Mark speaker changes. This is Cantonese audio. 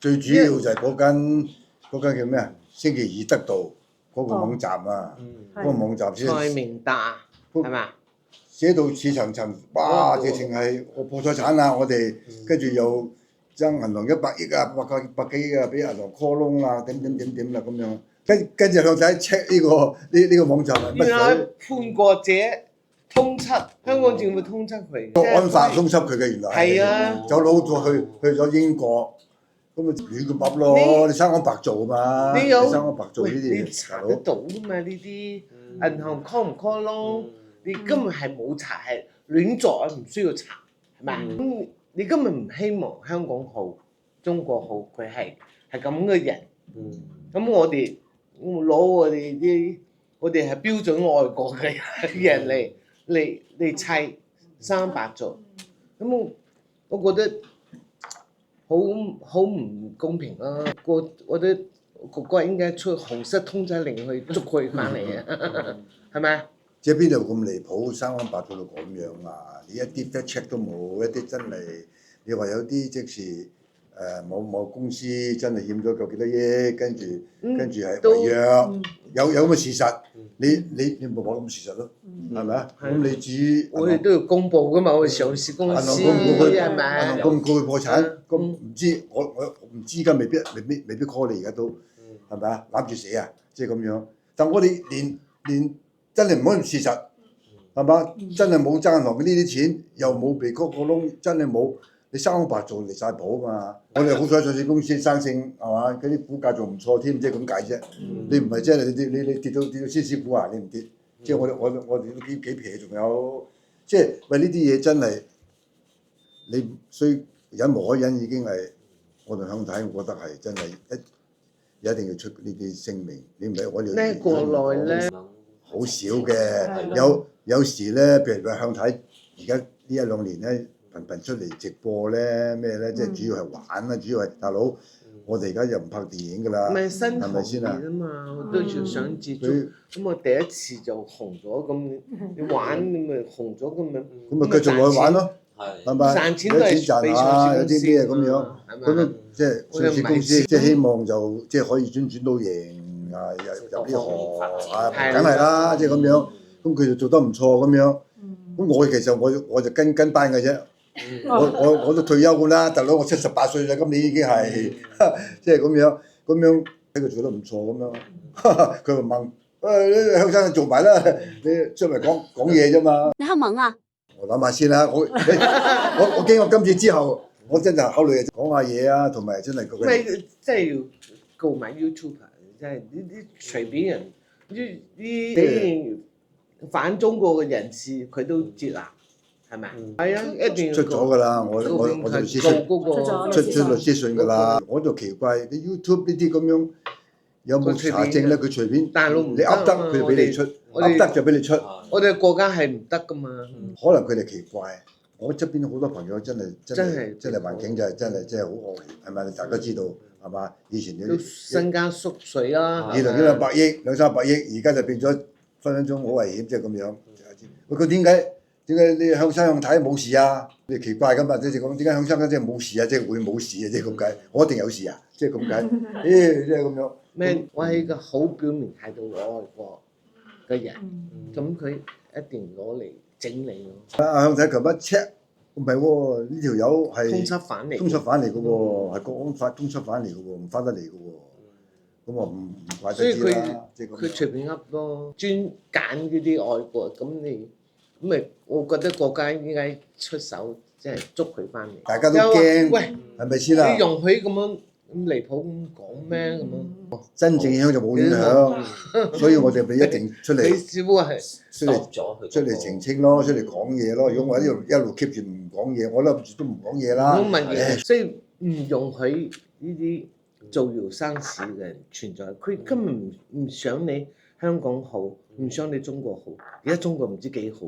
Speaker 1: 最主要就係嗰間叫咩啊？星期二得到嗰個網站啊，嗰個網站先
Speaker 2: 蔡明達係嘛？
Speaker 1: 寫到似層層，哇！直情係我破咗產啦，我哋跟住又將銀行100億啊、百幾億啊，俾銀行 call 窿啦，點啦咁樣。跟住向仔 check 呢個網站係乜
Speaker 2: 原來
Speaker 1: 水？
Speaker 2: 叛國者通緝香港政府通緝佢，
Speaker 1: 國安法通緝佢嘅原來
Speaker 2: 係啊，
Speaker 1: 走佬咗去咗英國，咁咪亂咁噏咯！你生我白做嘛？
Speaker 2: 你有
Speaker 1: 生我白做呢啲
Speaker 2: 你
Speaker 1: 嘢，
Speaker 2: 查得到㗎嘛？呢啲銀行 call 唔 call 窿？你根本係冇查，係亂作，唔需要查，係咪？咁你根本唔希望香港好、中國好，佢係咁嘅人。咁我哋攞我哋係標準愛國嘅人嚟砌生白做，咁我覺得好唔公平啦！我覺得國家應該出紅色通緝令去捉佢翻嚟啊，係咪啊？
Speaker 1: 即係邊度咁離譜，生安白做到咁樣啊！你一啲 fact check 都冇，一啲真係你話有啲即係某公司真係欠咗夠幾多億，跟住係違約，有咁嘅事實，你冇講咁事實咯，係咪啊？咁你至於
Speaker 2: 我哋都要公佈噶嘛，我哋上市公司係咪？
Speaker 1: 銀行公告佢破產，咁唔知我唔知㗎，未必 call 你而家都係咪啊？攬住死啊！即係咁樣，但我哋連真係唔可以事實係嘛？真係冇爭銀行呢啲錢，又冇被 call 個窿，真係冇。你生安白做離晒譜啊嘛！我哋好彩上市公司生性係嘛？嗰啲股價仲唔錯添，即係咁解啫。你唔係即係你跌到先師傅啊！你唔跌，即係我哋都幾皮，仲有即係喂呢啲嘢真係你雖忍無可忍，已經係我同向太，我覺得係真係一定要出呢啲聲明。你唔係我哋
Speaker 2: 咧國內咧
Speaker 1: 好少嘅，有時咧，譬如話向太而家呢1-2年咧。頻出嚟直播咧咩咧，即係主要係玩啦，主要係大佬，我哋而家又唔拍電影㗎啦，係咪先啊？
Speaker 2: 嘛，我都要想接觸，咁我第一次就紅咗，咁你玩你咪紅咗咁咪，
Speaker 1: 咁咪繼續落去玩咯，係咪？
Speaker 2: 賺錢都係
Speaker 1: 賺下，有啲咩咁樣，咁即係上市公司，即係希望就即係可以轉到贏啊，入呢行啊，梗係啦，即係咁樣，咁佢就做得唔錯咁樣，咁我其實我就跟班嘅啫。我都退休㗎啦，大佬我78歲啦，今年已經係即係咁樣睇佢做得唔錯咁樣，佢就問向生做埋啦，你出嚟講嘢啫嘛。
Speaker 3: 你好忙啊？
Speaker 1: 我諗下先啦，我經過今次之後，我真係考慮講下嘢啊，同埋真係
Speaker 2: 唔係即係要告埋 YouTube， 即係呢啲隨便人啲反中國嘅人士佢都接納。係咪？係啊，一定要
Speaker 1: 出咗㗎啦！我就律師信出律師信㗎啦。我就奇怪，你 YouTube 呢啲咁樣有冇查證咧？佢隨便
Speaker 2: 大陸唔得，
Speaker 1: 你噏得佢就俾你出，噏得就俾你出。
Speaker 2: 我哋國家係唔得㗎嘛。
Speaker 1: 可能佢哋奇怪，我側邊好多朋友真係環境就係真係好惡劣，係咪？大家知道係嘛？以前
Speaker 2: 都身家縮水啦。
Speaker 1: 200億、200-300億，而家就變咗分分鐘好危險，即係咁樣。喂，佢點解你向生向太冇事啊？你奇怪㗎嘛？即係講點解向生即係冇事啊？即係會冇事啊？即係咁解，我一定有事啊？即係咁解，即係咁樣。
Speaker 2: 咩？我係一個好表面態度愛國嘅人，咁佢一定攞嚟整你咯。
Speaker 1: 向太琴日 check， 唔係喎，呢條友係
Speaker 2: 通緝犯嚟
Speaker 1: 㗎喎，係國安法通緝犯嚟㗎喎，唔翻得嚟㗎喎。咁我唔怪得知啦。
Speaker 2: 佢隨便噏咯，專揀嗰啲愛國，咁咪我覺得國家應該出手，即係捉佢翻嚟。
Speaker 1: 大家都驚，喂，係咪先啊？
Speaker 2: 你容許咁樣咁離譜咁講咩咁樣？
Speaker 1: 真正影響就冇影響，所以我哋咪一定出嚟，出嚟澄清咯，出嚟講嘢咯。如果我一路 keep 住唔講嘢，我諗住都唔講嘢啦。
Speaker 2: 冇問題，所以唔容許呢啲造謠生事嘅人存在。佢根本唔想你香港好，唔想你中國好。而家中國唔知幾好。